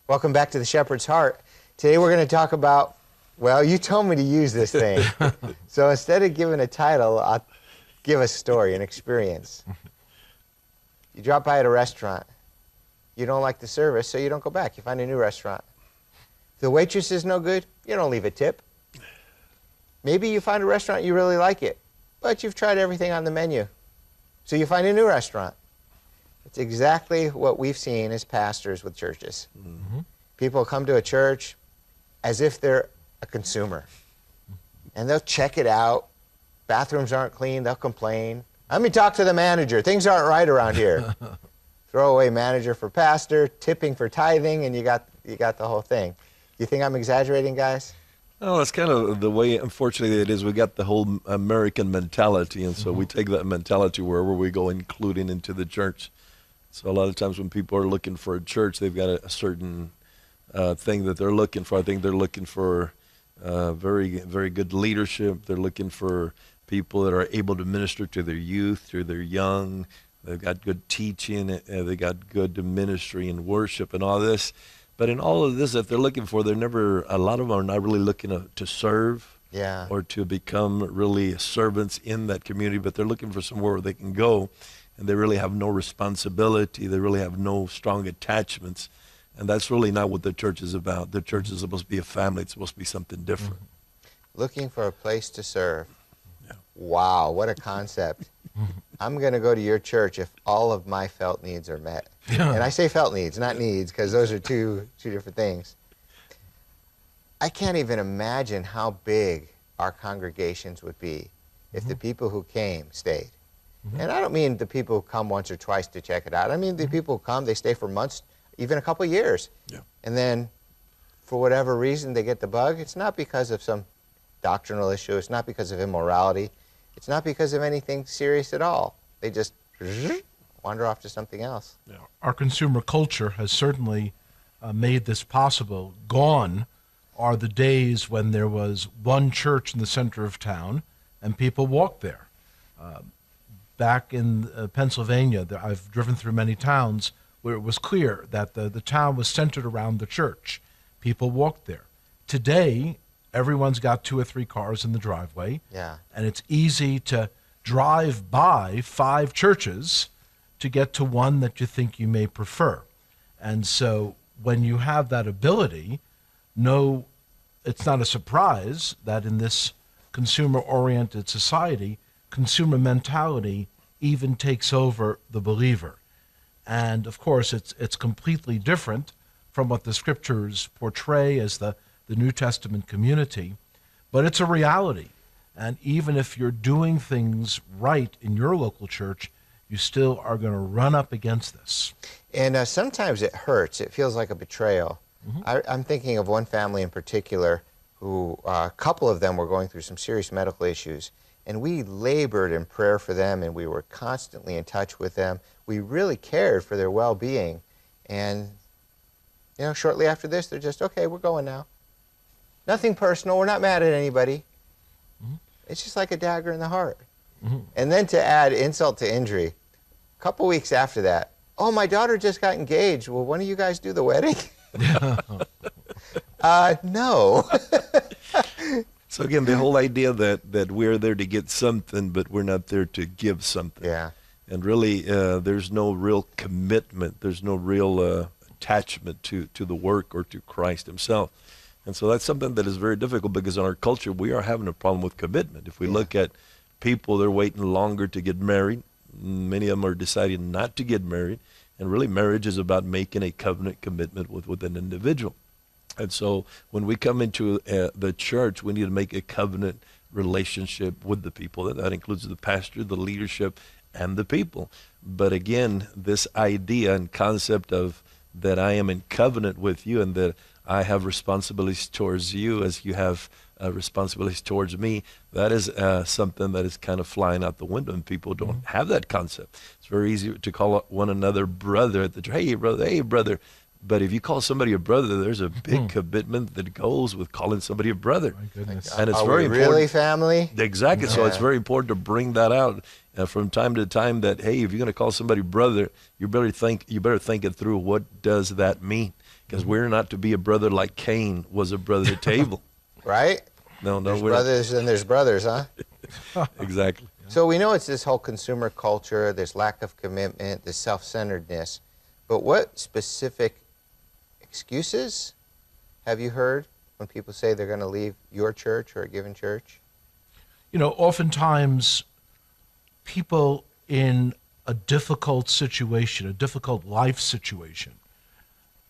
Welcome back to the Shepherd's Heart. Today we're going to talk about, well, you told me to use this thing. So instead of giving a title, I'll give a story, an experience. You drop by at a restaurant. You don't like the service, so you don't go back. You find a new restaurant. If the waitress is no good, you don't leave a tip. Maybe you find a restaurant, you really like it, but you've tried everything on the menu. So you find a new restaurant. It's exactly what we've seen as pastors with churches. Mm-hmm. People come to a church as if they're a consumer. And they'll check it out. Bathrooms aren't clean, they'll complain. Let me talk to the manager. Things aren't right around here. Throwaway manager for pastor, tipping for tithing, and you got the whole thing. You think I'm exaggerating, guys? Oh, that's kind of the way, unfortunately, it is. We got the whole American mentality, and so we take that mentality wherever we go, including into the church. So a lot of times when people are looking for a church, they've got a certain thing that they're looking for. I think they're looking for very, very good leadership. They're looking for people that are able to minister to their youth, to their young. They've got good teaching. They got good ministry and worship and all this. But in all of this that they're looking for, a lot of them are not really looking to serve or to become really servants in that community, but they're looking for somewhere where they can go, and they really have no responsibility. They really have no strong attachments, and that's really not what the church is about. The church is supposed to be a family. It's supposed to be something different. Looking for a place to serve. Yeah. Wow, what a concept. I'm going to go to your church if all of my felt needs are met. Yeah. And I say felt needs, not needs, because those are two different things. I can't even imagine how big our congregations would be if the people who came stayed. And I don't mean the people who come once or twice to check it out. I mean the people who come, they stay for months, even a couple of years. Yeah. And then, for whatever reason, they get the bug. It's not because of some doctrinal issue. It's not because of immorality. It's not because of anything serious at all. They just wander off to something else. Yeah. Our consumer culture has certainly made this possible. Gone are the days when there was one church in the center of town and people walked there. Back in Pennsylvania, I've driven through many towns where it was clear that the town was centered around the church. People walked there. Today, everyone's got 2 or 3 cars in the driveway, and it's easy to drive by 5 churches to get to one that you think you may prefer. And so when you have that ability, it's not a surprise that in this consumer-oriented society, consumer mentality even takes over the believer. And of course, it's completely different from what the scriptures portray as the New Testament community, but it's a reality. And even if you're doing things right in your local church, you still are going to run up against this. And sometimes it hurts. It feels like a betrayal. I'm thinking of one family in particular who, a couple of them were going through some serious medical issues, and we labored in prayer for them, and we were constantly in touch with them. We really cared for their well-being. And, shortly after this, they're just, okay, we're going now. Nothing personal. We're not mad at anybody. It's just like a dagger in the heart. And then to add insult to injury, a couple weeks after that, oh, my daughter just got engaged. Well, when do you guys do the wedding? No. So again, the whole idea that we're there to get something, but we're not there to give something. Yeah. And really, there's no real commitment. There's no real attachment to the work or to Christ himself. And so that's something that is very difficult because in our culture, we are having a problem with commitment. If we look at people, they're waiting longer to get married. Many of them are deciding not to get married. And really, marriage is about making a covenant commitment with an individual. And so when we come into the church, we need to make a covenant relationship with the people. That includes the pastor, the leadership, and the people. But again, this idea and concept of that I am in covenant with you and that I have responsibilities towards you as you have responsibilities towards me, that is something that is kind of flying out the window, and people don't have that concept. It's very easy to call one another brother at the church. Hey, brother. But if you call somebody a brother, there's a big commitment that goes with calling somebody a brother. My goodness. And it's Are very we important. really family? Exactly. So it's very important to bring that out. from time to time that, hey, if you're going to call somebody brother, you better think it through. What does that mean? Because we're not to be a brother like Cain was a brother at table. Right? No, There's we're not. brothers and there's brothers, huh? Exactly. So we know it's this whole consumer culture, there's lack of commitment, this self-centeredness. But what specific excuses have you heard when people say they're going to leave your church or a given church? You know, oftentimes people in a difficult situation, a difficult life situation,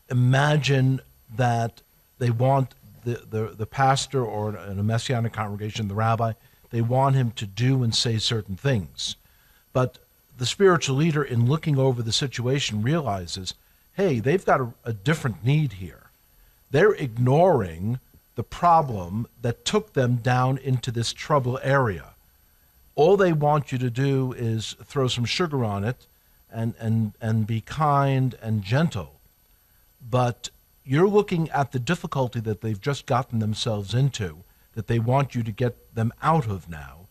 imagine that they want the pastor or in a Messianic congregation, the rabbi, they want him to do and say certain things. But the spiritual leader, in looking over the situation, realizes, hey, they've got a different need here. They're ignoring the problem that took them down into this trouble area. All they want you to do is throw some sugar on it and be kind and gentle. But you're looking at the difficulty that they've just gotten themselves into, that they want you to get them out of now.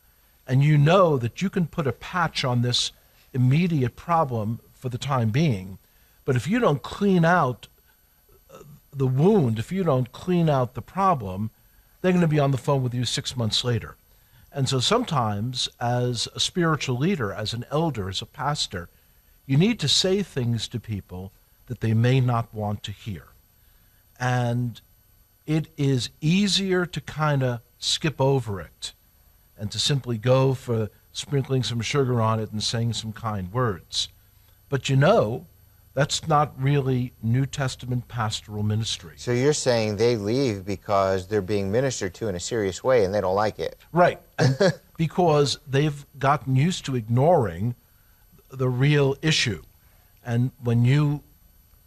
And you know that you can put a patch on this immediate problem for the time being. But if you don't clean out the wound, if you don't clean out the problem, they're going to be on the phone with you 6 months later. And so sometimes as a spiritual leader, as an elder, as a pastor, you need to say things to people that they may not want to hear. And it is easier to kind of skip over it and to simply go for sprinkling some sugar on it and saying some kind words. But you know, that's not really New Testament pastoral ministry. So you're saying they leave because they're being ministered to in a serious way and they don't like it. Right. And because they've gotten used to ignoring the real issue. And when you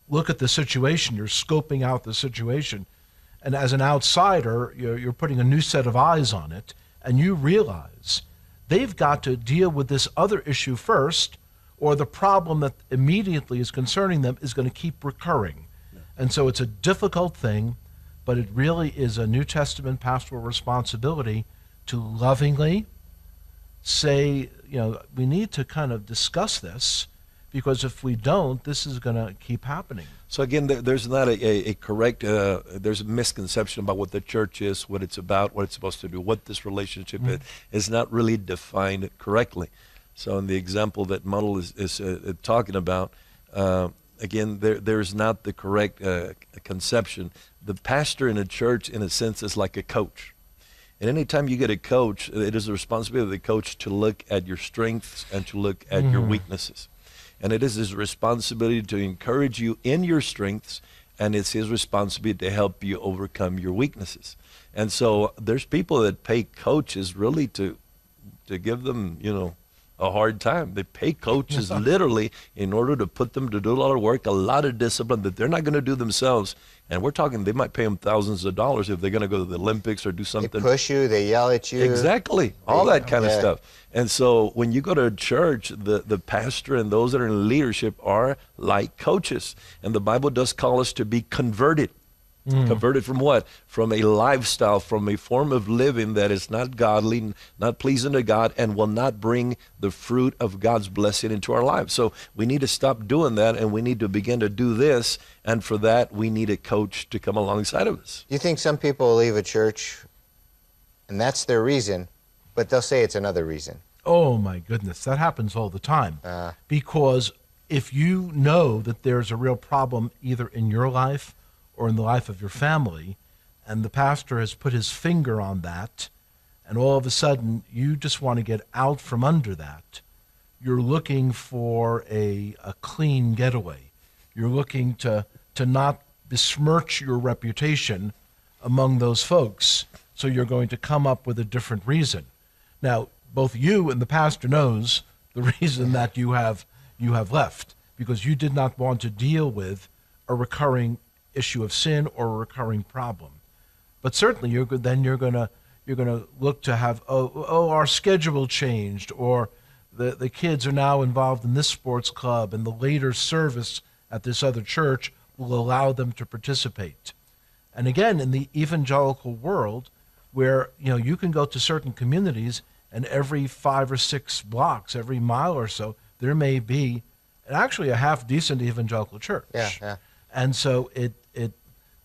look at the situation, you're scoping out the situation, and as an outsider, you're putting a new set of eyes on it, and you realize they've got to deal with this other issue first, or the problem that immediately is concerning them is going to keep recurring. Yeah. And so it's a difficult thing, but it really is a New Testament pastoral responsibility to lovingly say, we need to kind of discuss this, because if we don't, this is going to keep happening. So again, there's not a correct, there's a misconception about what the church is, what it's about, what it's supposed to do, what this relationship is not really defined correctly. So in the example that Muddle is talking about, again, there's not the correct conception. The pastor in a church, in a sense, is like a coach. And anytime you get a coach, it is the responsibility of the coach to look at your strengths and to look at your weaknesses. And it is his responsibility to encourage you in your strengths, and it's his responsibility to help you overcome your weaknesses. And so there's people that pay coaches really to give them, a hard time. They pay coaches literally in order to put them to do a lot of work, a lot of discipline that they're not going to do themselves. And we're talking, they might pay them thousands of dollars if they're going to go to the Olympics or do something. They push you, they yell at you. Exactly, all that kind of stuff. And so when you go to a church, the pastor and those that are in leadership are like coaches. And the Bible does call us to be converted. Converted from what? From a lifestyle, from a form of living that is not godly, not pleasing to God, and will not bring the fruit of God's blessing into our lives. So we need to stop doing that, and we need to begin to do this. And for that, we need a coach to come alongside of us. You think some people will leave a church, and that's their reason, but they'll say it's another reason? Oh, my goodness. That happens all the time. Because if you know that there's a real problem either in your life or in the life of your family, and the pastor has put his finger on that, and all of a sudden you just want to get out from under that, you're looking for a clean getaway. You're looking to not besmirch your reputation among those folks, so you're going to come up with a different reason. Now, both you and the pastor knows the reason that you have left, because you did not want to deal with a recurring issue of sin or a recurring problem. But certainly you're going to look to have our schedule changed, or the kids are now involved in this sports club, and the later service at this other church will allow them to participate. And again, in the evangelical world, where you can go to certain communities And every 5 or 6 blocks, every mile or so, there may be actually a half-decent evangelical church. Yeah. And so it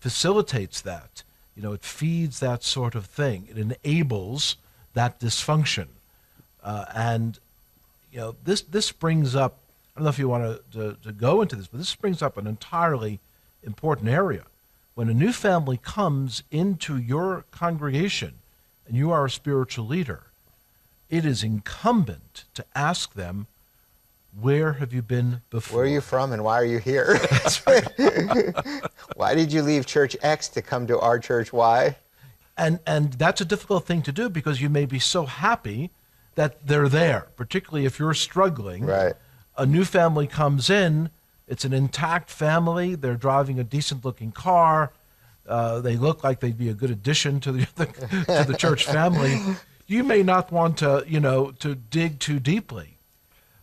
facilitates that. It feeds that sort of thing. It enables that dysfunction. And this brings up, I don't know if you want to go into this, but this brings up an entirely important area. When a new family comes into your congregation and you are a spiritual leader, it is incumbent to ask them, where have you been before? Where are you from and why are you here? Why did you leave Church X to come to our church Y? And that's a difficult thing to do because you may be so happy that they're there, particularly if you're struggling. Right. A new family comes in, it's an intact family, they're driving a decent-looking car, they look like they'd be a good addition to the church family. You may not want to, to dig too deeply.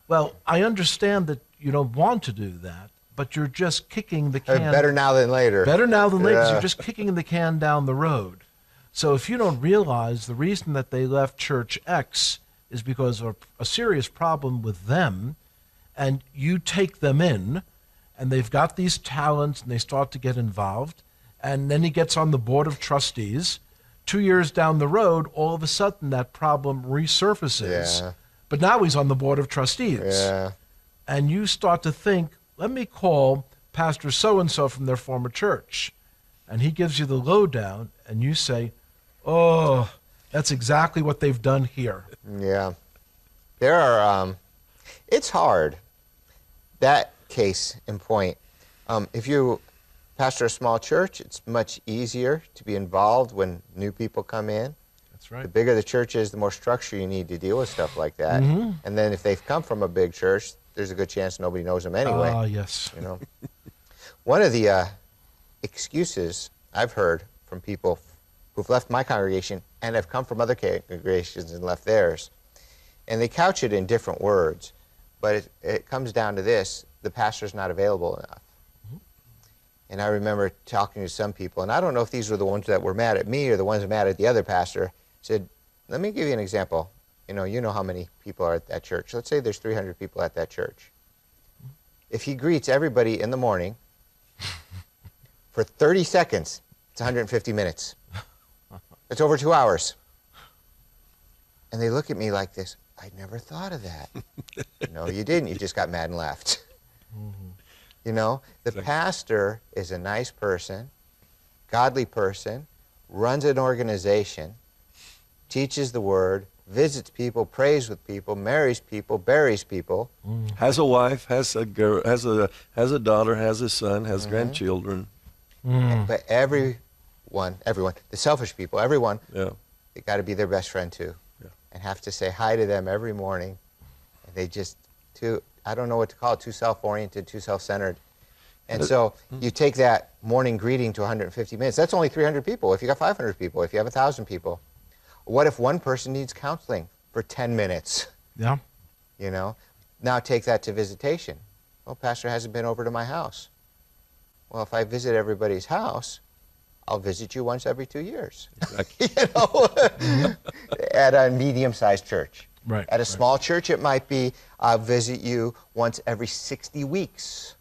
Well, I understand that you don't want to do that, but you're just kicking the can. Better now than later. Better now than later, 'cause Yeah. you're just kicking the can down the road. So if you don't realize the reason that they left Church X is because of a serious problem with them, and you take them in, and they've got these talents, and they start to get involved, and then he gets on the board of trustees. 2 years down the road, all of a sudden that problem resurfaces. Yeah. But now he's on the board of trustees. Yeah. And you start to think, let me call Pastor so-and-so from their former church. And he gives you the lowdown, and you say, oh, that's exactly what they've done here. Yeah. There are, it's hard, that case in point. If you pastor a small church, it's much easier to be involved when new people come in. That's right. The bigger the church is, the more structure you need to deal with stuff like that. Mm-hmm. And then if they've come from a big church, there's a good chance nobody knows them anyway. Ah, yes. One of the excuses I've heard from people who've left my congregation and have come from other congregations and left theirs, and they couch it in different words, but it comes down to this: the pastor's not available enough. And I remember talking to some people, and I don't know if these were the ones that were mad at me or the ones mad at the other pastor, said, let me give you an example. You know how many people are at that church. Let's say there's 300 people at that church. If he greets everybody in the morning for 30 seconds, it's 150 minutes. It's over 2 hours. And they look at me like this, I never thought of that. No, you didn't. You just got mad and left. The pastor is a nice person, godly person, runs an organization, teaches the word, visits people, prays with people, marries people, buries people. Has a wife, has a girl, has a daughter, has a son, has grandchildren. But everyone, the selfish people, everyone, Yeah. they got to be their best friend too. Yeah. And have to say hi to them every morning. And they just, I don't know what to call it, too self-oriented, too self-centered. And so you take that morning greeting to 150 minutes. That's only 300 people. If you got 500 people, if you have 1,000 people, what if one person needs counseling for 10 minutes? Yeah. Now take that to visitation. Well, pastor hasn't been over to my house. Well, if I visit everybody's house, I'll visit you once every 2 years. Exactly. At a medium-sized church. Right. At a small church, it might be I'll visit you once every 60 weeks.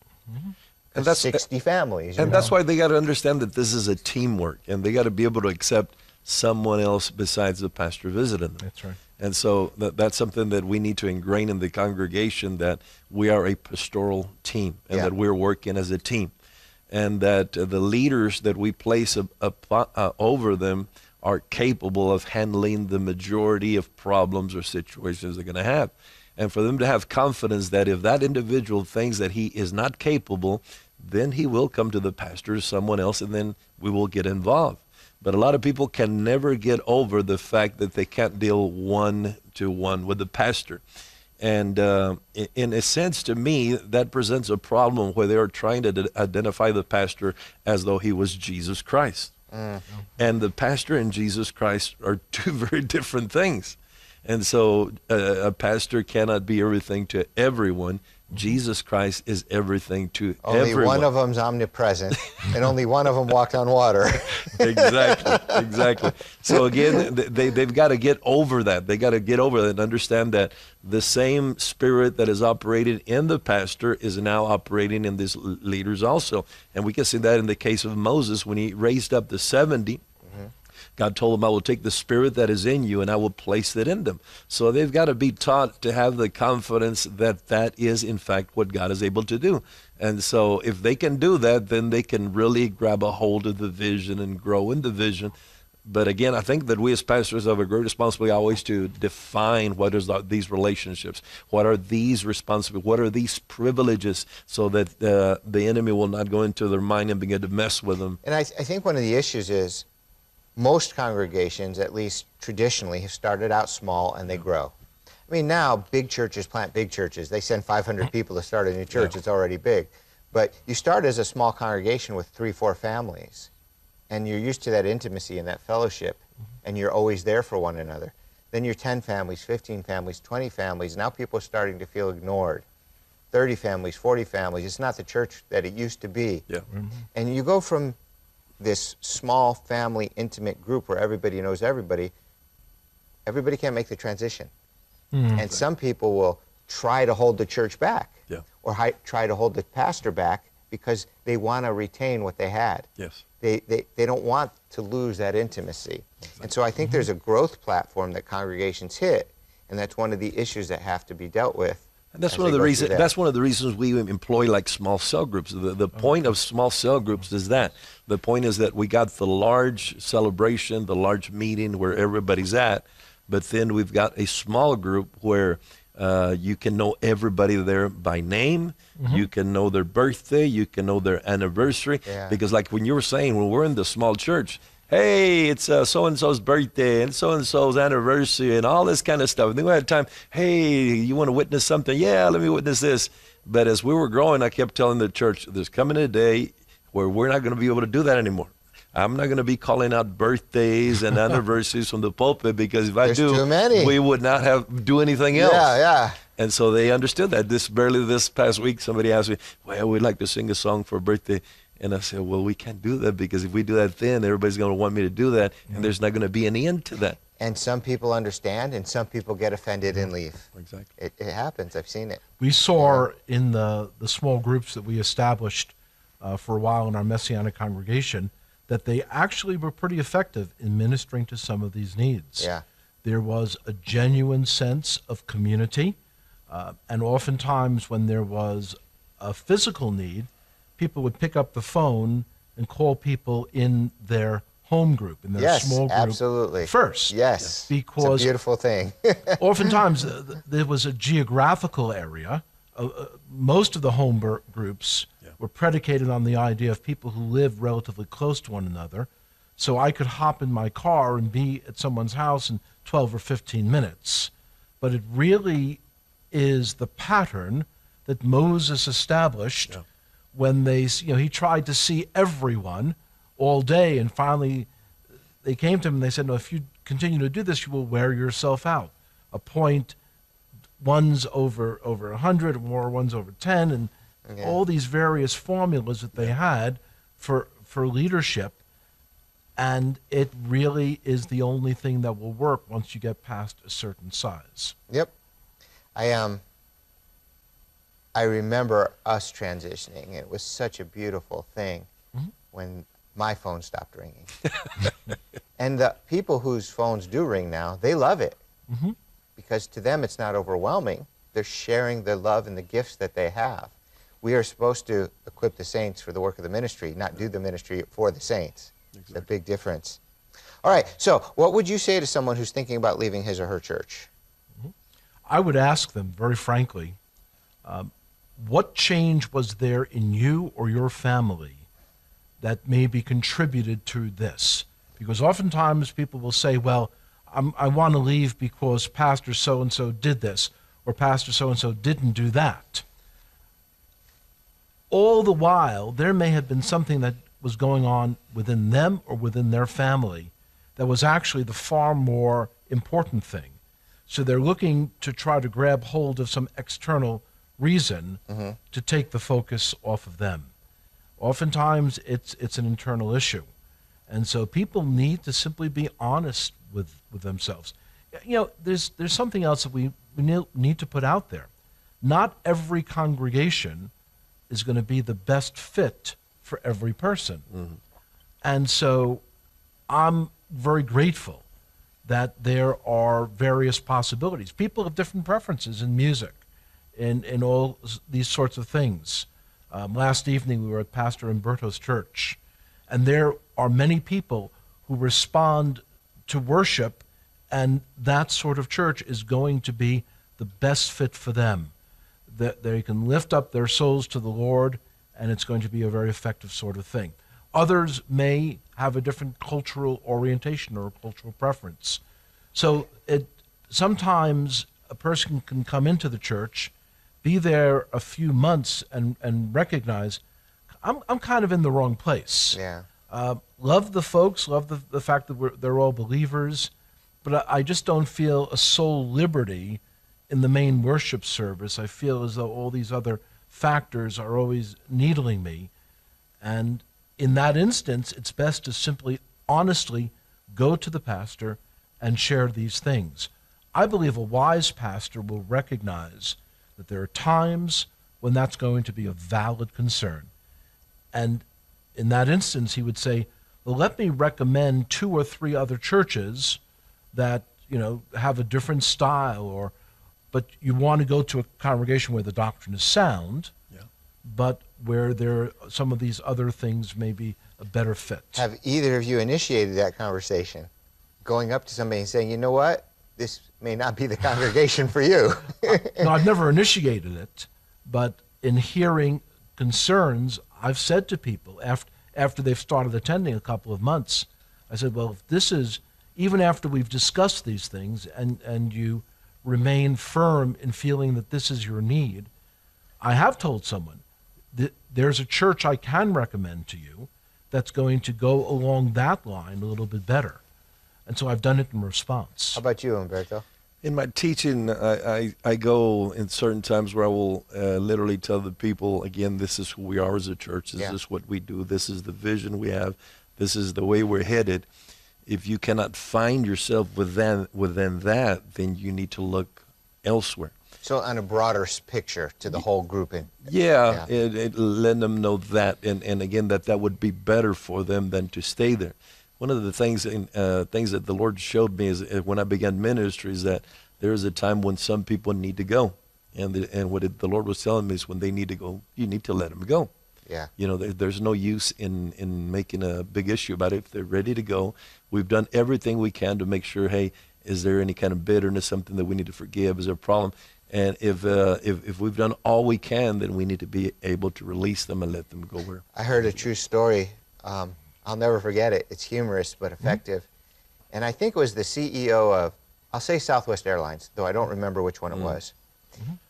And that's 60 families. And that's why they got to understand that this is a teamwork, and they got to be able to accept someone else besides the pastor visiting them. That's right. And so that's something that we need to ingrain in the congregation, that we are a pastoral team and Yeah. that we're working as a team, and that the leaders that we place over them are capable of handling the majority of problems or situations they're going to have. And for them to have confidence that if that individual thinks that he is not capable, then he will come to the pastor or someone else, and then we will get involved. But a lot of people can never get over the fact that they can't deal one-to-one with the pastor. And in a sense, to me, that presents a problem where they are trying to identify the pastor as though he was Jesus Christ. And the pastor and Jesus Christ are two very different things. And so a pastor cannot be everything to everyone. Jesus Christ is everything to Only everyone. one of them's omnipresent, and only one of them walked on water. Exactly. So again, they've got to get over that. They got to get over that and understand that the same spirit that is operated in the pastor is now operating in these leaders also. And we can see that in the case of Moses when he raised up the 70. God told him, I will take the spirit that is in you and I will place it in them. So they've got to be taught to have the confidence that that is, in fact, what God is able to do. And so if they can do that, then they can really grab a hold of the vision and grow in the vision. But again, I think that we as pastors have a great responsibility always to define what is these relationships, what are these responsibilities, what are these privileges, so that the enemy will not go into their mind and begin to mess with them. And I think one of the issues is most congregations, at least traditionally, have started out small and they grow. I mean, now big churches plant big churches. They send 500 people to start a new church. It's already big. But you start as a small congregation with 3-4 families, and you're used to that intimacy and that fellowship, and you're always there for one another. Then you're 10 families, 15 families, 20 families. Now people are starting to feel ignored. 30 families, 40 families. It's not the church that it used to be. Yeah. And you go from this small family intimate group where everybody knows everybody can't make the transition. And some people will try to hold the church back, or try to hold the pastor back because they want to retain what they had. Yes. They don't want to lose that intimacy. And so I think there's a growth platform that congregations hit, and that's one of the issues that have to be dealt with. And that's one of the reasons. That's one of the reasons we employ like small cell groups. The point of small cell groups is that the point is that we got the large celebration, the large meeting where everybody's at, but then we've got a small group where you can know everybody there by name. You can know their birthday. You can know their anniversary. Because like when you were saying, when we're in the small church, hey, it's so-and-so's birthday and so-and-so's anniversary and all this kind of stuff. And then we had time, hey, you want to witness something? Yeah, let me witness this. But as we were growing, I kept telling the church, there's coming a day where we're not going to be able to do that anymore. I'm not going to be calling out birthdays and anniversaries from the pulpit, because if I do, too many. we would not do anything else. Yeah. And so they understood that. Barely this past week, somebody asked me, well, we'd like to sing a song for a birthday. And I said, well, we can't do that, because if we do that, then everybody's going to want me to do that, and there's not going to be an end to that. And some people understand, and some people get offended and leave. Exactly. It happens. I've seen it. We saw in the small groups that we established for a while in our Messianic congregation that they actually were pretty effective in ministering to some of these needs. Yeah. There was a genuine sense of community, and oftentimes when there was a physical need, people would pick up the phone and call people in their home group, in their small group absolutely. first. Yes, because it's a beautiful thing. oftentimes there was a geographical area. Most of the home groups were predicated on the idea of people who lived relatively close to one another. So I could hop in my car and be at someone's house in 12 or 15 minutes. But it really is the pattern that Moses established when he tried to see everyone all day, and finally they came to him and they said, no, if you continue to do this, you will wear yourself out. Appoint ones over 100, or ones over 10, and all these various formulas that they had for leadership. And it really is the only thing that will work once you get past a certain size. Yep. I remember us transitioning. It was such a beautiful thing when my phone stopped ringing. And the people whose phones do ring now, they love it. Because to them it's not overwhelming. They're sharing the love and the gifts that they have. We are supposed to equip the saints for the work of the ministry, not do the ministry for the saints. It's a big difference. All right, so what would you say to someone who's thinking about leaving his or her church? I would ask them, very frankly, what change was there in you or your family that maybe contributed to this? Because oftentimes people will say, well, I want to leave because Pastor so-and-so did this, or Pastor so-and-so didn't do that. All the while, there may have been something that was going on within them or within their family that was actually the far more important thing. So they're looking to try to grab hold of some external reason to take the focus off of them. Oftentimes, it's an internal issue. And so people need to simply be honest with themselves. You know, there's something else that we need to put out there. Not every congregation is going to be the best fit for every person. And so I'm very grateful that there are various possibilities. People have different preferences in music, in all these sorts of things. Last evening we were at Pastor Umberto's church, and there are many people who respond to worship, and that sort of church is going to be the best fit for them. That they can lift up their souls to the Lord, and it's going to be a very effective sort of thing. Others may have a different cultural orientation or cultural preference. So sometimes a person can come into the church, be there a few months, and recognize, I'm kind of in the wrong place. Yeah. Love the folks, love the fact that they're all believers, but I just don't feel a soul liberty in the main worship service. I feel as though all these other factors are always needling me. And in that instance, it's best to simply, honestly go to the pastor and share these things. I believe a wise pastor will recognize that there are times when that's going to be a valid concern. And in that instance, he would say, well, let me recommend 2 or 3 other churches that, have a different style, but you want to go to a congregation where the doctrine is sound, but where some of these other things may be a better fit. Have either of you initiated that conversation? Going up to somebody and saying, you know what? This may not be the congregation for you. No, I've never initiated it, but in hearing concerns, I've said to people after they've started attending a couple of months, I said, well, if this is, even after we've discussed these things and you remain firm in feeling that this is your need, I have told someone that there's a church I can recommend to you that's going to go along that line a little bit better. And so I've done it in response. How about you, Umberto? In my teaching, I go in certain times where I will literally tell the people, again, this is who we are as a church. This is what we do. This is the vision we have. This is the way we're headed. If you cannot find yourself within that, then you need to look elsewhere. So on a broader picture to the whole group. Letting them know that, and again, that would be better for them than to stay there. One of the things that the Lord showed me is when I began ministry is that there is a time when some people need to go, and what the Lord was telling me is when they need to go, you need to let them go. Yeah. There's no use in making a big issue about it. If they're ready to go, we've done everything we can to make sure, hey, is there any kind of bitterness, something that we need to forgive? Is there a problem? And if we've done all we can, then we need to be able to release them and let them go where. I heard a true story. I'll never forget it. It's humorous but effective. And I think it was the CEO of, I'll say Southwest Airlines, though I don't remember which one it was.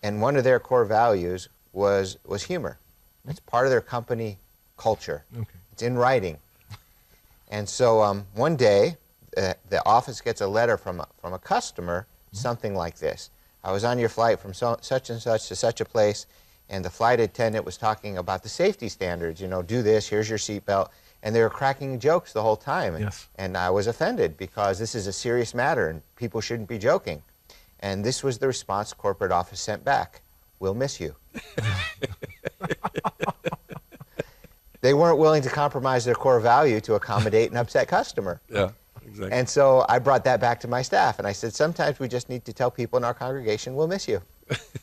And one of their core values was humor. It's part of their company culture. Okay. It's in writing. And so one day, the office gets a letter from a customer, something like this. I was on your flight from such and such to such a place, and the flight attendant was talking about the safety standards. Do this, here's your seatbelt. And they were cracking jokes the whole time. And I was offended because this is a serious matter and people shouldn't be joking. And this was the response corporate office sent back. We'll miss you. They weren't willing to compromise their core value to accommodate an upset customer. Yeah, exactly. And so I brought that back to my staff, and I said, sometimes we just need to tell people in our congregation, we'll miss you.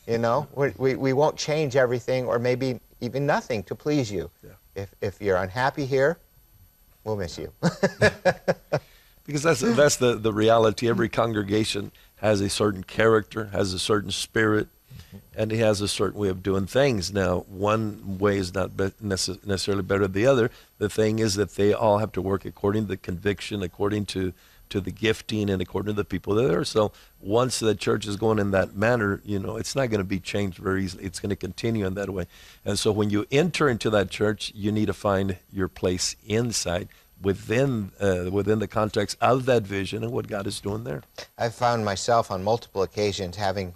We won't change everything or maybe even nothing to please you. Yeah. If you're unhappy here, we'll miss you. Because that's the reality. Every congregation has a certain character, has a certain spirit, and he has a certain way of doing things. Now, one way is not necessarily better than the other. The thing is that they all have to work according to the conviction, according to the gifting, and according to the people that are there. So once the church is going in that manner, it's not going to be changed very easily. It's going to continue in that way. And so when you enter into that church, you need to find your place inside within the context of that vision and what God is doing there. I've found myself on multiple occasions having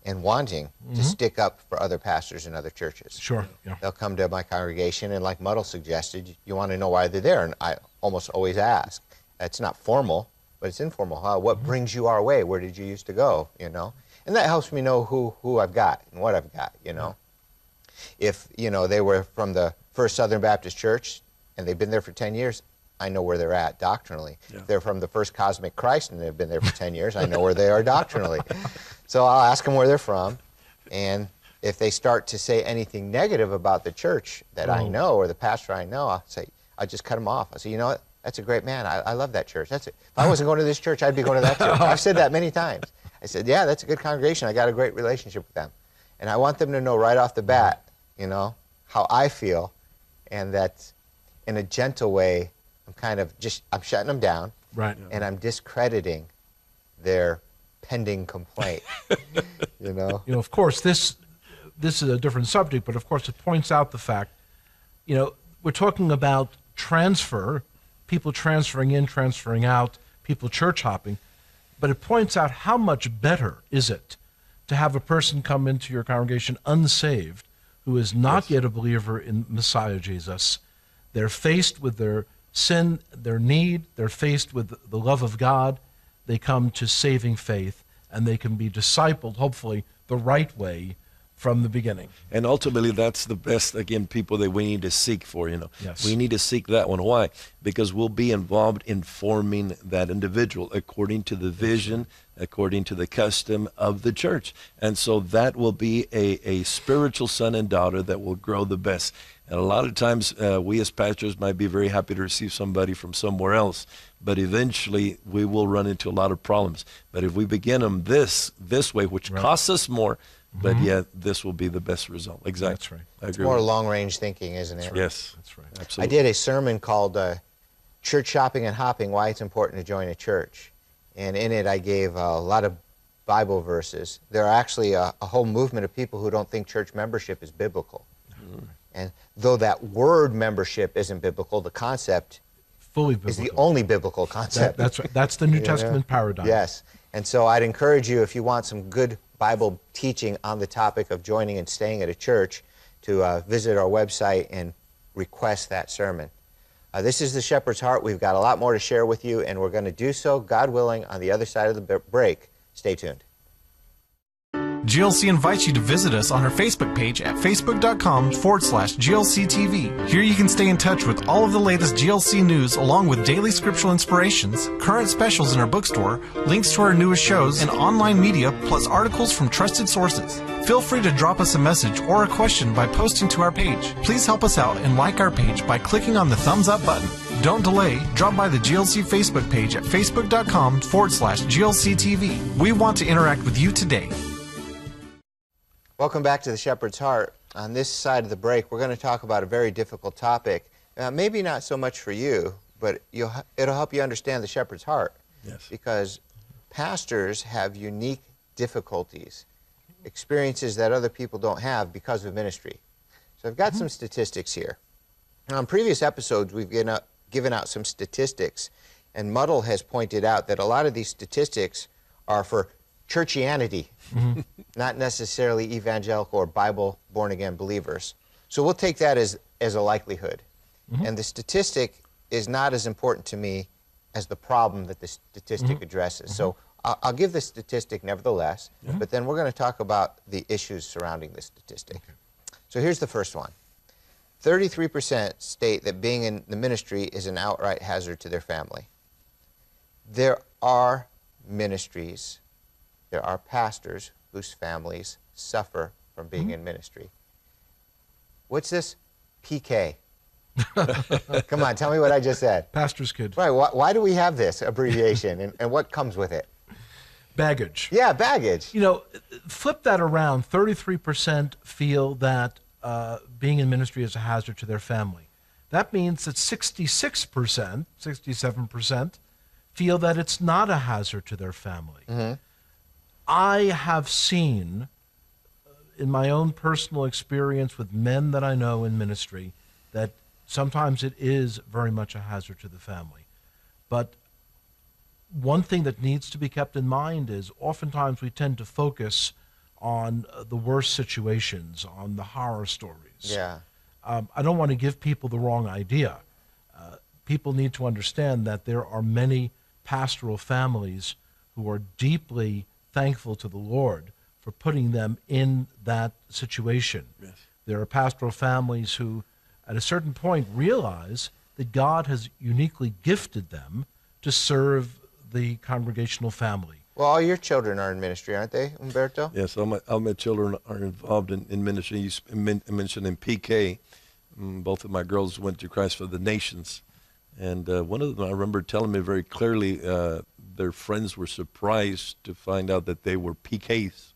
and wanting to stick up for other pastors in other churches. Sure. Yeah. They'll come to my congregation, and like Muddle suggested, you want to know why they're there, and I almost always ask. It's not formal, but it's informal. What brings you our way? Where did you used to go? You know, and that helps me know who I've got and what I've got. You know, if they were from the First Southern Baptist Church and they've been there for 10 years, I know where they're at doctrinally. Yeah. If they're from the First Cosmic Christ and they've been there for 10 years, I know where they are doctrinally. So I'll ask them where they're from, and if they start to say anything negative about the church that I know or the pastor I know, I'll just cut them off. I'll say, you know what, that's a great man. I love that church. That's it. If I wasn't going to this church, I'd be going to that church. I've said that many times. I said, yeah, that's a good congregation. I got a great relationship with them. And I want them to know right off the bat, how I feel, and that in a gentle way, I'm shutting them down, Right. and I'm discrediting their pending complaint. Of course, this is a different subject, but of course it points out the fact, we're talking about transfer, people transferring in, transferring out, people church hopping, but it points out how much better is it to have a person come into your congregation unsaved, who is not yet a believer in Messiah Jesus. They're faced with their sin, their need, they're faced with the love of God. They come to saving faith, and they can be discipled, hopefully, the right way from the beginning. And ultimately, that's the best, again, people that we need to seek for, Yes. We need to seek that one. Why? Because we'll be involved in forming that individual according to the vision, according to the custom of the church. And so that will be a spiritual son and daughter that will grow the best. And a lot of times, we as pastors might be very happy to receive somebody from somewhere else, but eventually we will run into a lot of problems. But if we begin them this way, which costs us more, but yet this will be the best result. Exactly. That's right. I It's agree more with you. long-range thinking, isn't it? Yes. That's right. I Absolutely. did a sermon called Church Shopping and Hopping, Why It's Important to Join a Church. And in it I gave a lot of Bible verses. There are actually a whole movement of people who don't think church membership is biblical. And though that word membership isn't biblical, the concept Fully is biblical. the only biblical concept. That's right. That's the New Testament paradigm. Yes. And so I'd encourage you, if you want some good Bible teaching on the topic of joining and staying at a church, to visit our website and request that sermon. This is The Shepherd's Heart. We've got a lot more to share with you, and we're going to do so, God willing, on the other side of the break. Stay tuned. GLC invites you to visit us on our Facebook page at facebook.com/GLCTV. Here you can stay in touch with all of the latest GLC news, along with daily scriptural inspirations, current specials in our bookstore, links to our newest shows, and online media, plus articles from trusted sources. Feel free to drop us a message or a question by posting to our page. Please help us out and like our page by clicking on the thumbs up button. Don't delay, drop by the GLC Facebook page at facebook.com/GLCTV. We want to interact with you today. Welcome back to The Shepherd's Heart. On this side of the break, we're going to talk about a very difficult topic. Maybe not so much for you, but it'll help you understand the shepherd's heart. Yes. Because pastors have unique difficulties, experiences that other people don't have because of ministry. So I've got some statistics here. Now, on previous episodes, we've given out some statistics, and Muddle has pointed out that a lot of these statistics are for churchianity, not necessarily evangelical or Bible born-again believers. So we'll take that as a likelihood. And the statistic is not as important to me as the problem that the statistic addresses. So I'll give the statistic nevertheless, but then we're going to talk about the issues surrounding the statistic. So here's the first one. 33% state that being in the ministry is an outright hazard to their family. There are ministries, there are pastors whose families suffer from being in ministry. What's this? PK. Come on, tell me what I just said. Pastor's kid. Right, why do we have this abbreviation, and what comes with it? Baggage. Yeah, baggage. Flip that around. 33% feel that being in ministry is a hazard to their family. That means that 66%, 67% feel that it's not a hazard to their family. I have seen, in my own personal experience with men that I know in ministry, that sometimes it is very much a hazard to the family. But one thing that needs to be kept in mind is oftentimes we tend to focus on the worst situations, on the horror stories. Yeah. I don't want to give people the wrong idea. People need to understand that there are many pastoral families who are deeply thankful to the Lord for putting them in that situation. Yes. There are pastoral families who, at a certain point, realize that God has uniquely gifted them to serve the congregational family. Well, all your children are in ministry, aren't they, Umberto? Yes, all my children are involved in ministry. You mentioned in PK, both of my girls went to Christ for the Nations. And one of them, I remember telling me very clearly, their friends were surprised to find out that they were PKs.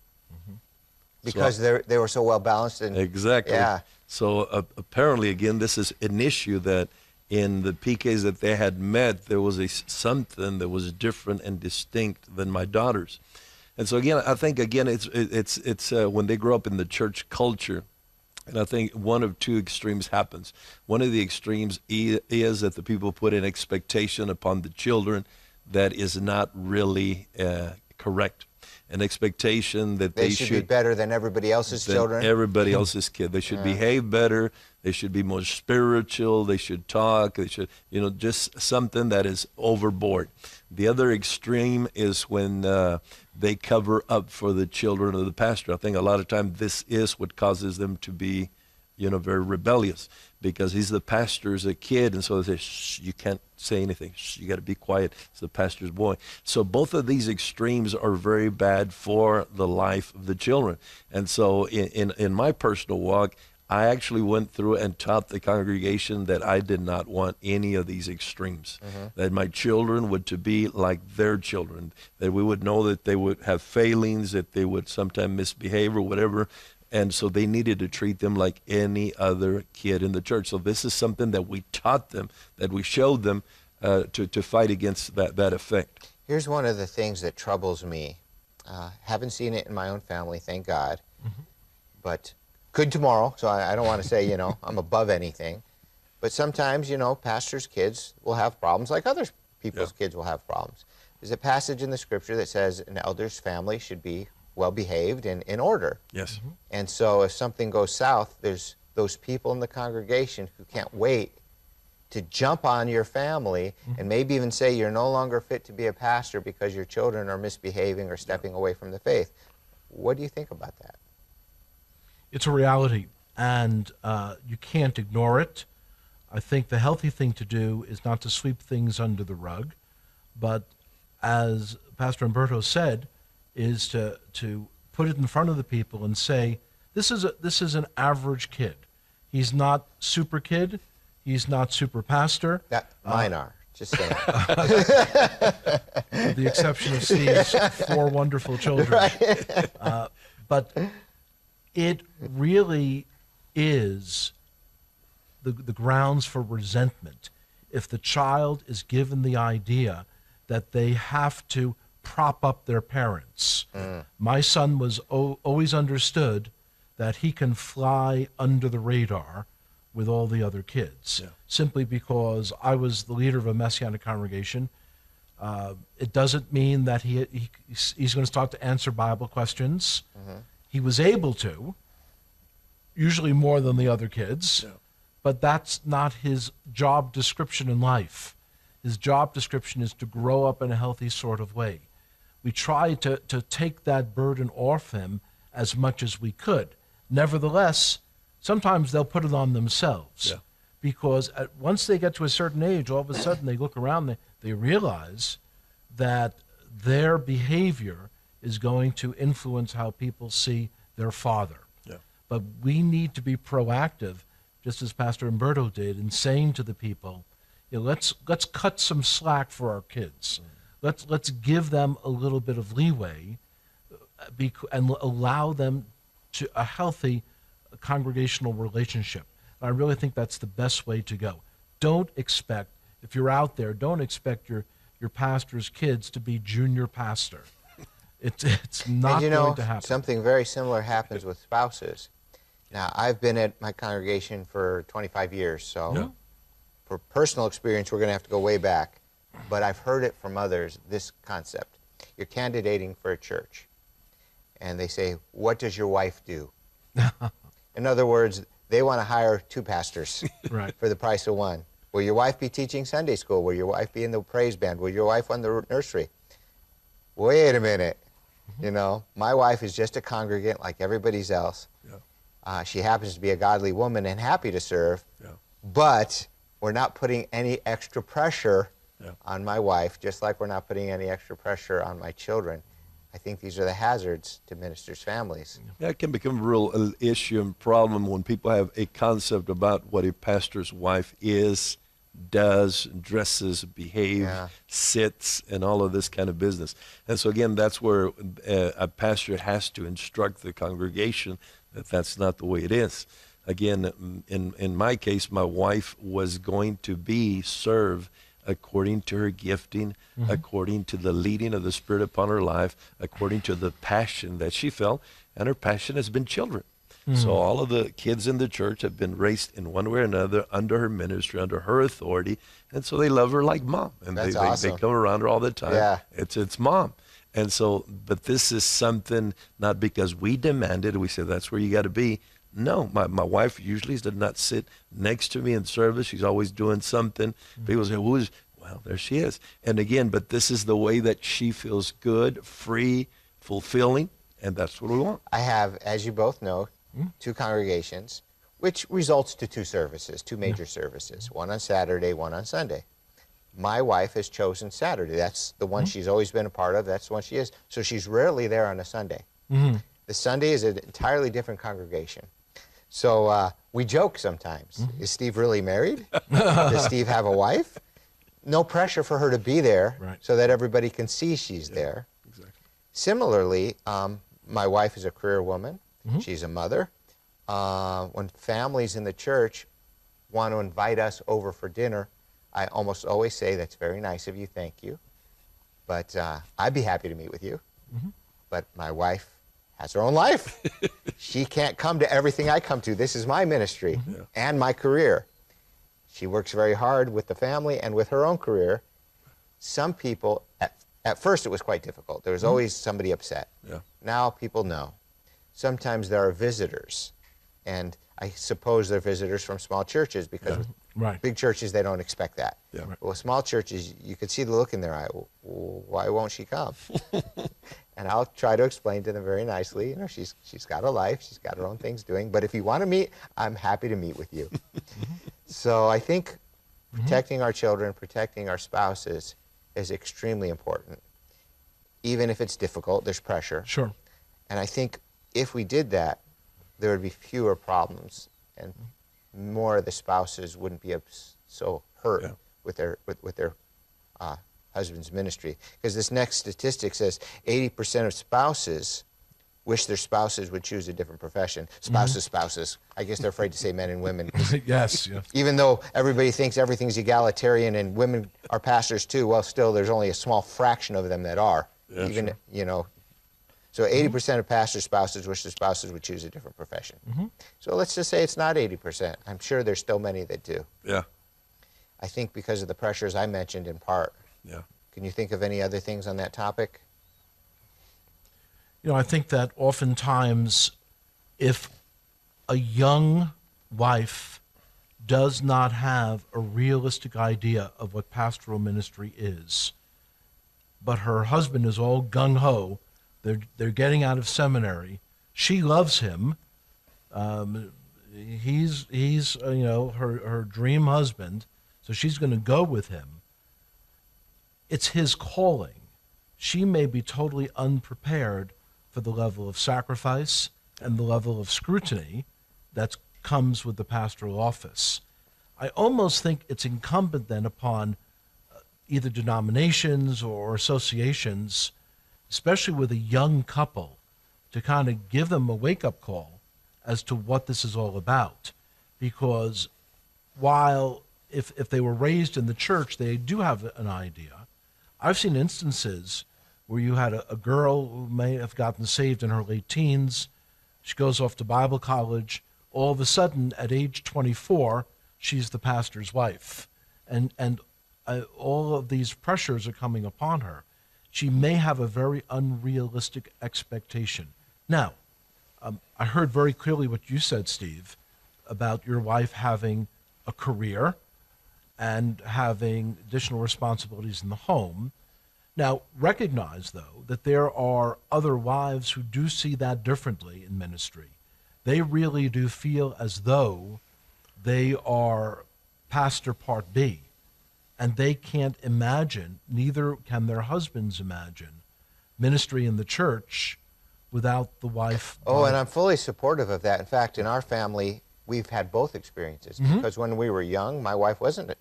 Because they were so well balanced. And Exactly. Yeah. So apparently, again, this is an issue that in the PKs that they had met, there was something that was different and distinct than my daughters. And so again, I think again, it's when they grow up in the church culture, and I think one of two extremes happens. One of the extremes is that the people put an expectation upon the children that is not really correct. An expectation that they should be better than everybody else's children. Everybody else's kid. They should behave better. They should be more spiritual. They should talk. They should, just something that is overboard. The other extreme is when they cover up for the children of the pastor. I think a lot of times this is what causes them to be, very rebellious, because he's the pastor's a kid, and so they say, shh, you can't say anything. Shh, you got to be quiet. It's the pastor's boy. So both of these extremes are very bad for the life of the children. And so in my personal walk, I actually went through and taught the congregation that I did not want any of these extremes, that my children would to be like their children, that we would know that they would have failings, that they would sometimes misbehave or whatever. And so they needed to treat them like any other kid in the church. So this is something that we taught them, that we showed them to fight against that effect. Here's one of the things that troubles me. Haven't seen it in my own family, thank God. But could tomorrow, so I don't want to say, I'm above anything. But sometimes, pastors' kids will have problems like other people's kids will have problems. There's a passage in the scripture that says an elder's family should be well-behaved and in order. Yes. And so if something goes south, there's those people in the congregation who can't wait to jump on your family and maybe even say you're no longer fit to be a pastor because your children are misbehaving or stepping away from the faith. What do you think about that? It's a reality, and you can't ignore it. I think the healthy thing to do is not to sweep things under the rug, but as Pastor Umberto said, is to put it in front of the people and say, this is an average kid. He's not super kid. He's not super pastor. Mine are. Just saying. With the exception of Steve's 4 wonderful children. Right. But it really is the grounds for resentment if the child is given the idea that they have to prop up their parents. My son was always understood that he can fly under the radar with all the other kids, simply because I was the leader of a Messianic congregation. It doesn't mean that he's going to start to answer Bible questions. He was able to, usually more than the other kids, but that's not his job description in life. His job description is to grow up in a healthy sort of way. We tried to take that burden off him as much as we could. Nevertheless, sometimes they'll put it on themselves, because once they get to a certain age, all of a sudden they look around, they realize that their behavior is going to influence how people see their father. But we need to be proactive, just as Pastor Umberto did, in saying to the people, let's cut some slack for our kids. Let's give them a little bit of leeway and allow them to a healthy congregational relationship. And I really think that's the best way to go. Don't expect, if you're out there, don't expect your pastor's kids to be junior pastor. It's not going to happen. Something very similar happens with spouses. Now, I've been at my congregation for 25 years, so for personal experience, we're going to have to go way back. But I've heard it from others, this concept. You're candidating for a church. and they say, what does your wife do? In other words, they want to hire 2 pastors Right. for the price of 1. Will your wife be teaching Sunday school? Will your wife be in the praise band? Will your wife run the nursery? Wait a minute. You know, my wife is just a congregant like everybody else. Yeah. She happens to be a godly woman and happy to serve, Yeah. but we're not putting any extra pressure Yeah. on my wife, just like we're not putting any extra pressure on my children. I think these are the hazards to ministers' families. Yeah, it can become a real issue and problem when people have a concept about what a pastor's wife is, does, dresses, behaves, Yeah. sits, and all of this kind of business. And so again, that's where a pastor has to instruct the congregation that that's not the way it is. Again, in my case, my wife was going to be served according to her gifting, according to the leading of the Spirit upon her life, according to the passion that she felt, and her passion has been children. So all of the kids in the church have been raised in one way or another under her ministry, under her authority, and so they love her like mom, and That's they awesome. come around her all the time. Yeah. It's mom. And so, but this is something not because we demand it, we say that's where you got to be. No, my wife usually does not sit next to me in service. She's always doing something. People say, well, there she is. And again, but this is the way that she feels good, free, fulfilling, and that's what we want. I have, as you both know, 2 congregations, which results to 2 services, 2 major services, one on Saturday, one on Sunday. My wife has chosen Saturday. That's the one she's always been a part of. That's the one she is. So she's rarely there on a Sunday. The Sunday is an entirely different congregation. So we joke sometimes. Is Steve really married? Does Steve have a wife? No pressure for her to be there Right. so that everybody can see she's there. Exactly. Similarly, my wife is a career woman. She's a mother. When families in the church want to invite us over for dinner, I almost always say, that's very nice of you, thank you. But I'd be happy to meet with you. But my wife has her own life. She can't come to everything I come to. This is my ministry and my career. She works very hard with the family and with her own career. Some people, at first it was quite difficult. There was always somebody upset. Yeah. Now people know. Sometimes there are visitors, and I suppose they're visitors from small churches because with Right. big churches, they don't expect that. Yeah. Right. But with small churches, you could see the look in their eye. Why won't she come? And I'll try to explain to them very nicely, you know, she's got a life, she's got her own things doing, but if you want to meet, I'm happy to meet with you. So I think protecting our children, protecting our spouses is extremely important. Even if it's difficult, there's pressure. Sure. And I think if we did that, there would be fewer problems, and more of the spouses wouldn't be so hurt Yeah. with their husband's ministry. Because this next statistic says 80% of spouses wish their spouses would choose a different profession. Spouses. I guess they're afraid to say men and women. Yes. Yeah. Even though everybody thinks everything's egalitarian and women are pastors too, well, still there's only a small fraction of them that are. Yeah, Even, sure. you know. So 80% of pastors' spouses wish their spouses would choose a different profession. So let's just say it's not 80%. I'm sure there's still many that do. Yeah. I think because of the pressures I mentioned in part. Yeah. Can you think of any other things on that topic? You know, I think that oftentimes if a young wife does not have a realistic idea of what pastoral ministry is, but her husband is all gung-ho, they're getting out of seminary, she loves him, he's you know, her dream husband, so she's going to go with him. It's his calling. She may be totally unprepared for the level of sacrifice and the level of scrutiny that comes with the pastoral office. I almost think it's incumbent then upon either denominations or associations, especially with a young couple, to kind of give them a wake-up call as to what this is all about. Because while if they were raised in the church, they do have an idea. I've seen instances where you had a girl who may have gotten saved in her late teens. She goes off to Bible college. All of a sudden, at age 24, she's the pastor's wife. And all of these pressures are coming upon her. She may have a very unrealistic expectation. Now, I heard very clearly what you said, Steve, about your wife having a career and having additional responsibilities in the home. Now, recognize, though, that there are other wives who do see that differently in ministry. They really do feel as though they are pastor part B, and they can't imagine, neither can their husbands imagine, ministry in the church without the wife. Oh, and I'm fully supportive of that. In fact, in our family, we've had both experiences. Because when we were young, my wife wasn't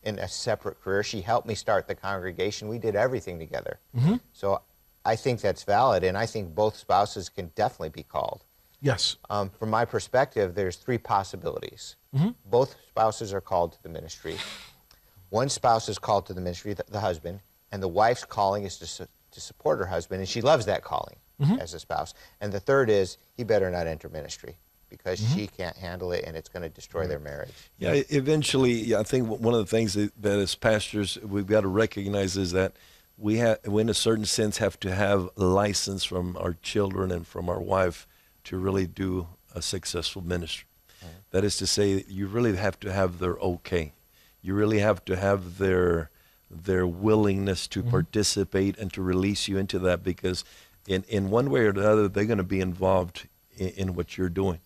in a separate career. She helped me start the congregation. We did everything together. So I think that's valid, and I think both spouses can definitely be called. Yes. From my perspective, there's three possibilities. Both spouses are called to the ministry. One spouse is called to the ministry, the husband, and the wife's calling is to support her husband, and she loves that calling as a spouse. And the third is, he better not enter ministry, because she can't handle it and it's going to destroy their marriage. Yeah, eventually, I think one of the things that as pastors we've got to recognize is that we in a certain sense, have to have a license from our children and from our wife to really do a successful ministry. That is to say, you really have to have their okay. You really have to have their willingness to participate and to release you into that, because in one way or the other, they're going to be involved in what you're doing.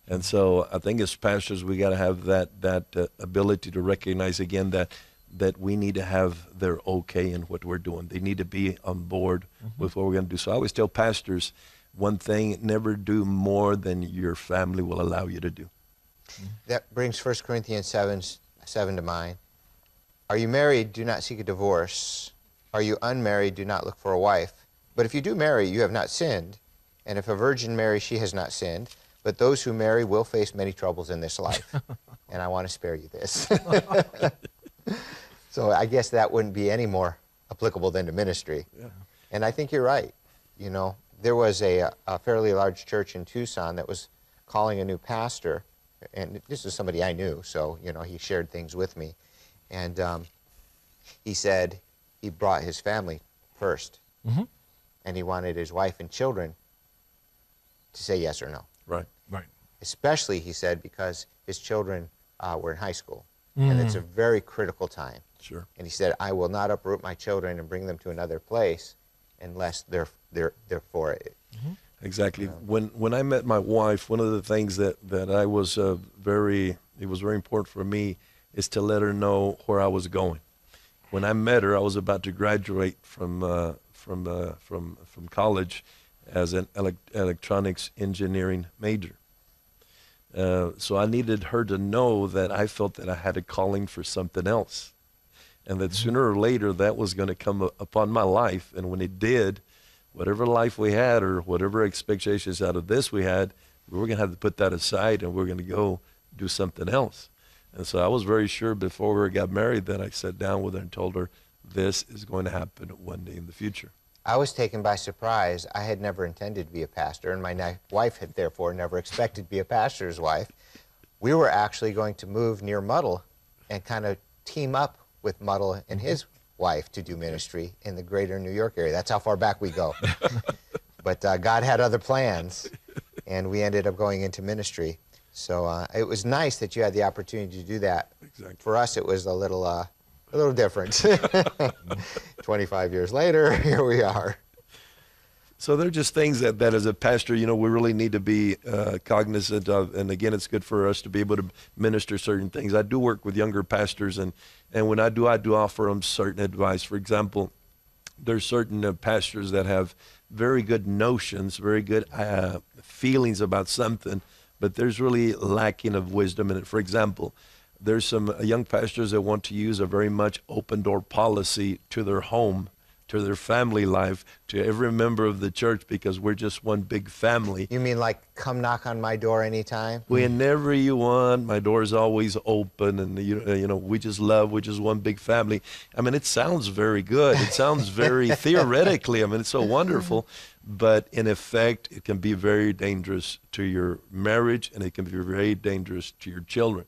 And so I think as pastors, we got to have that ability to recognize again that we need to have their okay in what we're doing. They need to be on board with what we're going to do. So I always tell pastors one thing: never do more than your family will allow you to do. That brings 1 Corinthians 7 to mind. Are you married? Do not seek a divorce. Are you unmarried? Do not look for a wife. But if you do marry, you have not sinned. And if a virgin marries, she has not sinned. But those who marry will face many troubles in this life. And I want to spare you this. So I guess that wouldn't be any more applicable than to ministry. Yeah. And I think you're right. You know, there was a fairly large church in Tucson that was calling a new pastor. And this is somebody I knew, so, you know, he shared things with me. And he said he brought his family first. And he wanted his wife and children to say yes or no. Right. Right. Especially, he said, because his children were in high school. And it's a very critical time. Sure. And he said, I will not uproot my children and bring them to another place unless they're for it. Exactly. When I met my wife, one of the things that I was it was very important for me is to let her know where I was going. When I met her, I was about to graduate from college as an electronics engineering major. So I needed her to know that I felt that I had a calling for something else, and that sooner or later that was going to come upon my life. And when it did, whatever life we had or whatever expectations out of this we had, we were going to have to put that aside and we're going to go do something else. And so I was very sure before we got married that I sat down with her and told her this is going to happen one day in the future. I was taken by surprise. I had never intended to be a pastor, and my wife had therefore never expected to be a pastor's wife. We were actually going to move near Muddle and kind of team up with Muddle and his wife to do ministry in the greater New York area. That's how far back we go. But God had other plans, and we ended up going into ministry. So it was nice that you had the opportunity to do that. Exactly. For us, it was a little different. 25 years later, here we are. So they're just things that as a pastor, you know, we really need to be cognizant of. And again, it's good for us to be able to minister certain things. I do work with younger pastors, and when I do offer them certain advice. For example, there's certain pastors that have very good notions, very good feelings about something, but there's really lacking of wisdom in it. For example, there's some young pastors that want to use a very much open door policy to their home, to their family life, to every member of the church, because we're just one big family. You mean like, come knock on my door anytime? Whenever you want, my door is always open, and you know, we're just one big family. I mean, it sounds very good. It sounds very theoretically, I mean, it's so wonderful, but in effect, it can be very dangerous to your marriage, and it can be very dangerous to your children.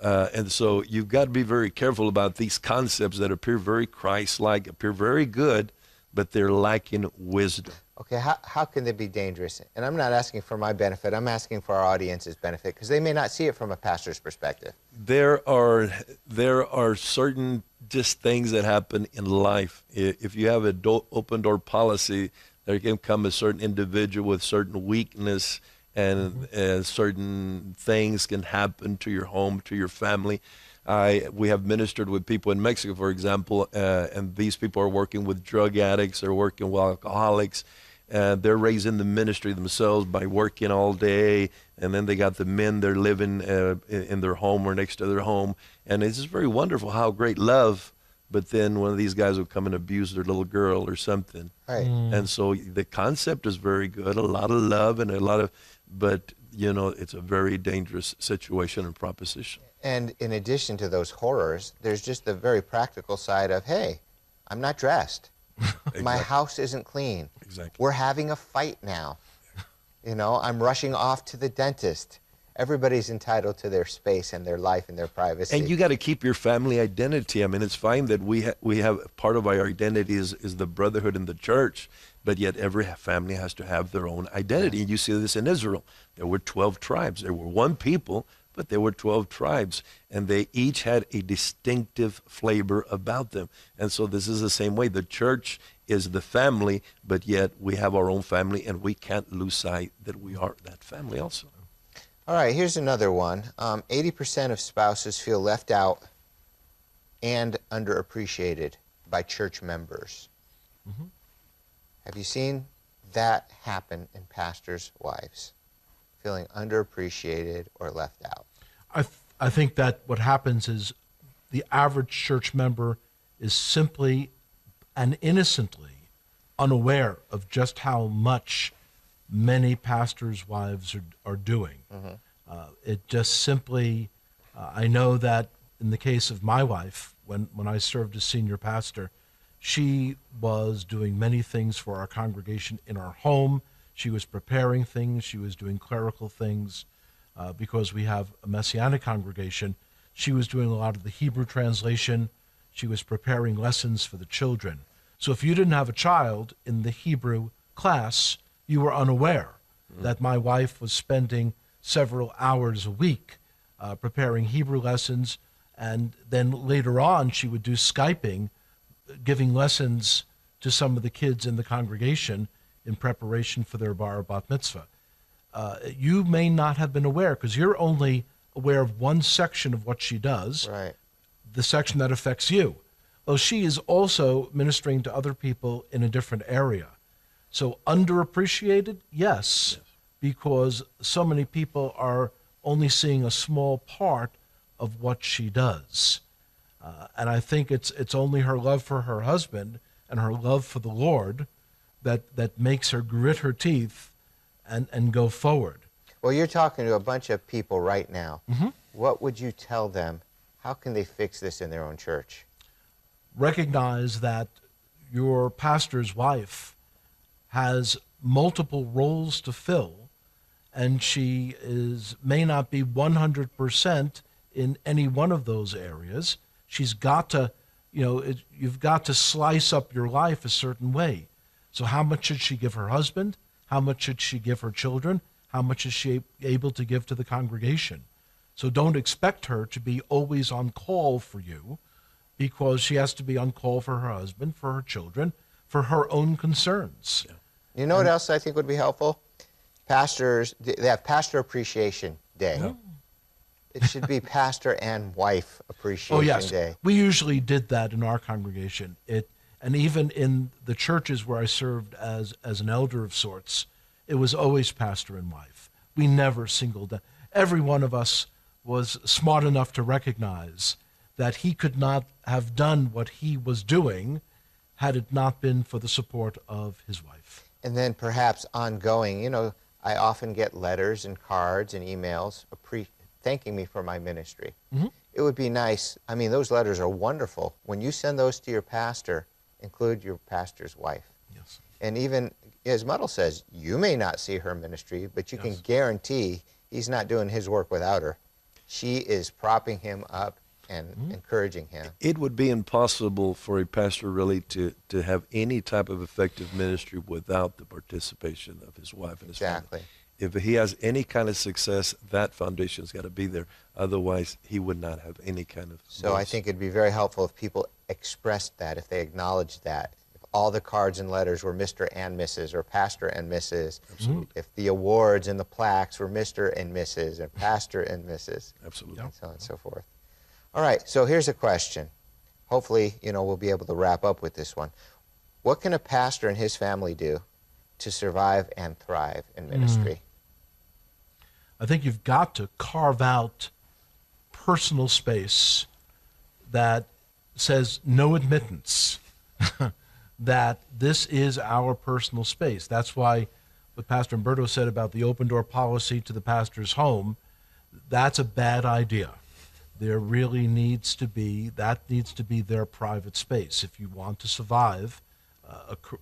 And so you've got to be very careful about these concepts that appear very Christ-like, appear very good, but they're lacking wisdom. Okay, how can they be dangerous? And I'm not asking for my benefit. I'm asking for our audience's benefit because they may not see it from a pastor's perspective. There are certain just things that happen in life. If you have an open door policy, there can come a certain individual with certain weakness, and certain things can happen to your home, to your family. We have ministered with people in Mexico, for example, and these people are working with drug addicts, they're working with alcoholics. They're raising the ministry themselves by working all day, and then they got the men, they're living in their home or next to their home. And it's just very wonderful how great love, but then one of these guys will come and abuse their little girl or something. Right. And so the concept is very good, a lot of love and but it's a very dangerous situation and proposition. And in addition to those horrors, there's just the very practical side of, hey, I'm not dressed. My house isn't clean. Exactly. We're having a fight now. I'm rushing off to the dentist. Everybody's entitled to their space and their life and their privacy. And you got to keep your family identity. I mean, it's fine that we have part of our identity is the brotherhood in the church, but yet every family has to have their own identity. And you see this in Israel. There were 12 tribes. There were one people, but there were 12 tribes, and they each had a distinctive flavor about them. And so this is the same way. The church is the family, but yet we have our own family, and we can't lose sight that we are that family also. All right, here's another one. 80% of spouses feel left out and underappreciated by church members. Mm-hmm. Have you seen that happen in pastors' wives? Feeling underappreciated or left out? I think that what happens is the average church member is simply and innocently unaware of just how much many pastors' wives are doing. Mm-hmm. It just simply, I know that in the case of my wife, when I served as senior pastor, she was doing many things for our congregation in our home. She was preparing things. She was doing clerical things. Because we have a Messianic congregation, she was doing a lot of the Hebrew translation. She was preparing lessons for the children. So if you didn't have a child in the Hebrew class, you were unaware that my wife was spending several hours a week preparing Hebrew lessons, and then later on she would do Skyping, giving lessons to some of the kids in the congregation in preparation for their bar or bat mitzvah. You may not have been aware because you're only aware of one section of what she does, right? The section that affects you. Well, she is also ministering to other people in a different area. So underappreciated, yes, because so many people are only seeing a small part of what she does. And I think it's only her love for her husband and her love for the Lord that makes her grit her teeth and go forward. Well, you're talking to a bunch of people right now. Mm-hmm. What would you tell them? How can they fix this in their own church? Recognize that your pastor's wife has multiple roles to fill, and she may not be 100% in any one of those areas. She's got to, you've got to slice up your life a certain way. So how much should she give her husband? How much should she give her children? How much is she able to give to the congregation? So don't expect her to be always on call for you, because she has to be on call for her husband, for her children, for her own concerns. Yeah. You know what else I think would be helpful? Pastors, they have Pastor Appreciation Day. Yeah. It should be Pastor and Wife Appreciation Day. We usually did that in our congregation. And even in the churches where I served as an elder of sorts, it was always pastor and wife. We never singled out. Every one of us was smart enough to recognize that he could not have done what he was doing had it not been for the support of his wife. And then perhaps ongoing, I often get letters and cards and emails thanking me for my ministry. Mm-hmm. It would be nice. I mean, those letters are wonderful. When you send those to your pastor, include your pastor's wife. Yes. And even, as Muddle says, you may not see her ministry, but you can guarantee he's not doing his work without her. She is propping him up. and encouraging him. It would be impossible for a pastor really to have any type of effective ministry without the participation of his wife and his Exactly. family. If he has any kind of success, that foundation's got to be there. Otherwise, he would not have any kind of So I voice. think it'd be very helpful if people expressed that, if they acknowledged that. If all the cards and letters were Mr. and Mrs. or Pastor and Mrs. Absolutely. If the awards and the plaques were Mr. and Mrs. and Pastor and Mrs. Absolutely. and so on and so forth. All right, so here's a question. Hopefully, we'll be able to wrap up with this one. What can a pastor and his family do to survive and thrive in ministry? I think you've got to carve out personal space that says no admittance, that this is our personal space. That's why what Pastor Umberto said about the open door policy to the pastor's home, that's a bad idea. There really needs to be their private space. If you want to survive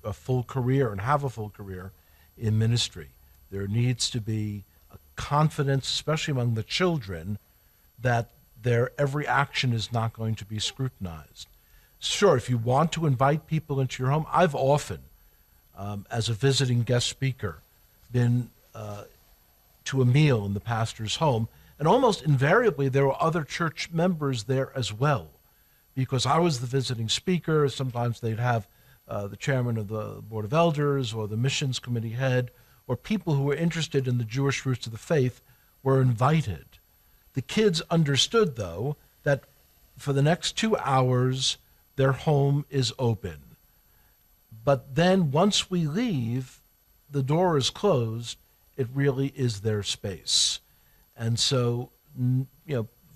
a full career and have a full career in ministry, there needs to be a confidence, especially among the children, that their every action is not going to be scrutinized. Sure, if you want to invite people into your home, I've often, as a visiting guest speaker, been to a meal in the pastor's home, and almost invariably there were other church members there as well, because I was the visiting speaker. Sometimes they'd have the chairman of the Board of Elders or the missions committee head, or people who were interested in the Jewish roots of the faith were invited. The kids understood, though, that for the next 2 hours, their home is open. But then once we leave, the door is closed, it really is their space. And so,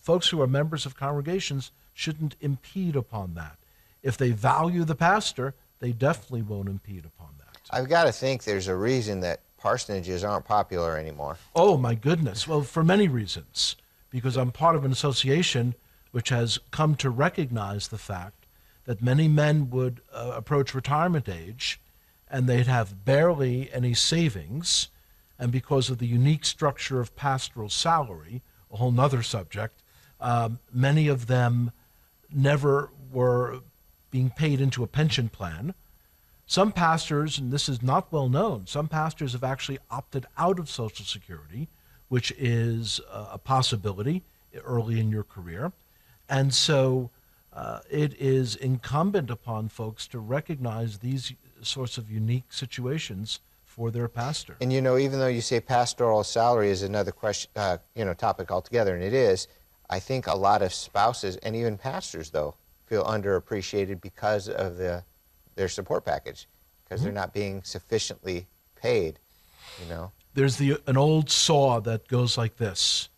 folks who are members of congregations shouldn't impede upon that. If they value the pastor, they definitely won't impede upon that. I've got to think there's a reason that parsonages aren't popular anymore. Oh, my goodness. Well, for many reasons. Because I'm part of an association which has come to recognize the fact that many men would approach retirement age and they'd have barely any savings. And because of the unique structure of pastoral salary, a whole nother subject, many of them never were being paid into a pension plan. Some pastors, and this is not well known, some pastors have actually opted out of Social Security, which is a possibility early in your career. And so it is incumbent upon folks to recognize these sorts of unique situations for their pastor. And even though you say pastoral salary is another question, topic altogether, and it is, I think a lot of spouses and even pastors, though, feel underappreciated because of their support package, because they're not being sufficiently paid. There's an old saw that goes like this: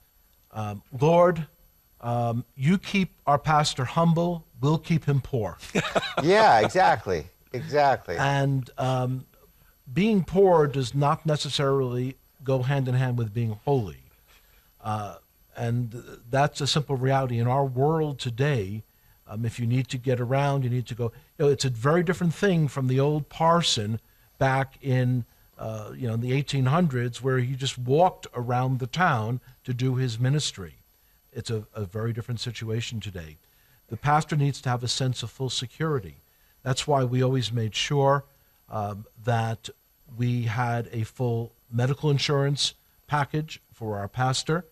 Lord, you keep our pastor humble, we'll keep him poor. Yeah, exactly. And being poor does not necessarily go hand in hand with being holy. And that's a simple reality. In our world today, if you need to get around, you need to go. It's a very different thing from the old parson back in the 1800s, where he just walked around the town to do his ministry. It's a very different situation today. The pastor needs to have a sense of full security. That's why we always made sure that we had a full medical insurance package for our pastor,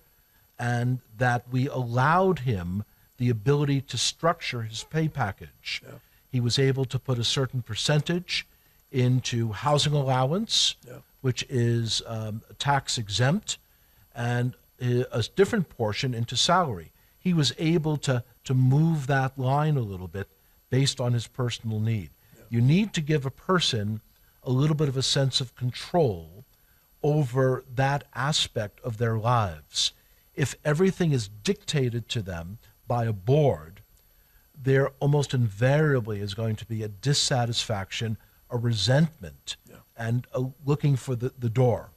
and that we allowed him the ability to structure his pay package. Yeah. He was able to put a certain percentage into housing allowance, which is tax exempt, and a different portion into salary. He was able to move that line a little bit based on his personal need. Yeah. You need to give a person a little bit of a sense of control over that aspect of their lives. If everything is dictated to them by a board, there almost invariably is going to be a dissatisfaction, a resentment, and looking for the door,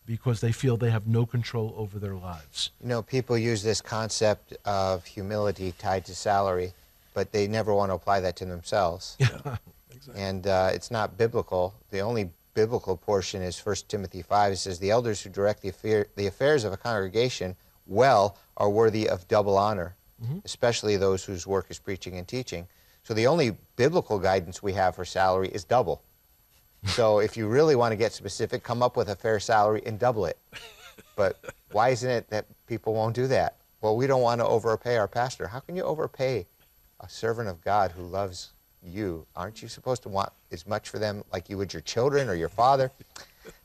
because they feel they have no control over their lives. People use this concept of humility tied to salary, but they never want to apply that to themselves. Yeah, exactly. And it's not biblical. The only biblical portion is 1 Timothy 5. It says, the elders who direct the affairs of a congregation well are worthy of double honor, especially those whose work is preaching and teaching. So the only biblical guidance we have for salary is double. So if you really want to get specific, come up with a fair salary and double it. But why isn't it that people won't do that? Well, we don't want to overpay our pastor. How can you overpay a servant of God who loves you? Aren't you supposed to want as much for them like you would your children or your father?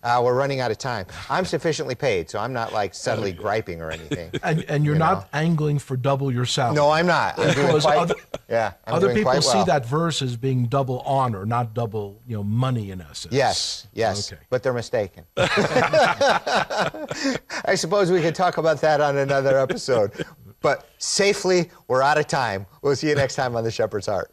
We're running out of time. I'm sufficiently paid, so I'm not like suddenly griping or anything. And you're not angling for double your salary. No, I'm not. I'm doing Because quite, I'm other doing people quite see well. that verse as being double honor, not double, money in essence. Yes, Okay. but they're mistaken. I suppose we could talk about that on another episode. But safely, we're out of time. We'll see you next time on The Shepherd's Heart.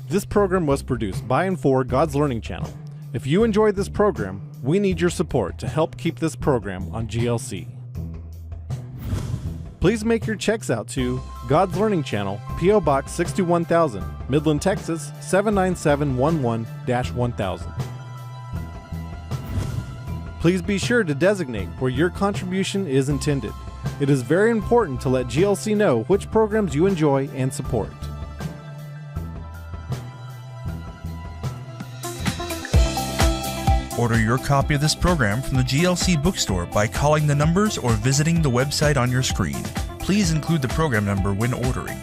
This program was produced by and for God's Learning Channel. If you enjoyed this program, we need your support to help keep this program on GLC. Please make your checks out to God's Learning Channel, P.O. Box 61000, Midland, Texas 79711-1000. Please be sure to designate where your contribution is intended. It is very important to let GLC know which programs you enjoy and support. Order your copy of this program from the GLC bookstore by calling the numbers or visiting the website on your screen. Please include the program number when ordering.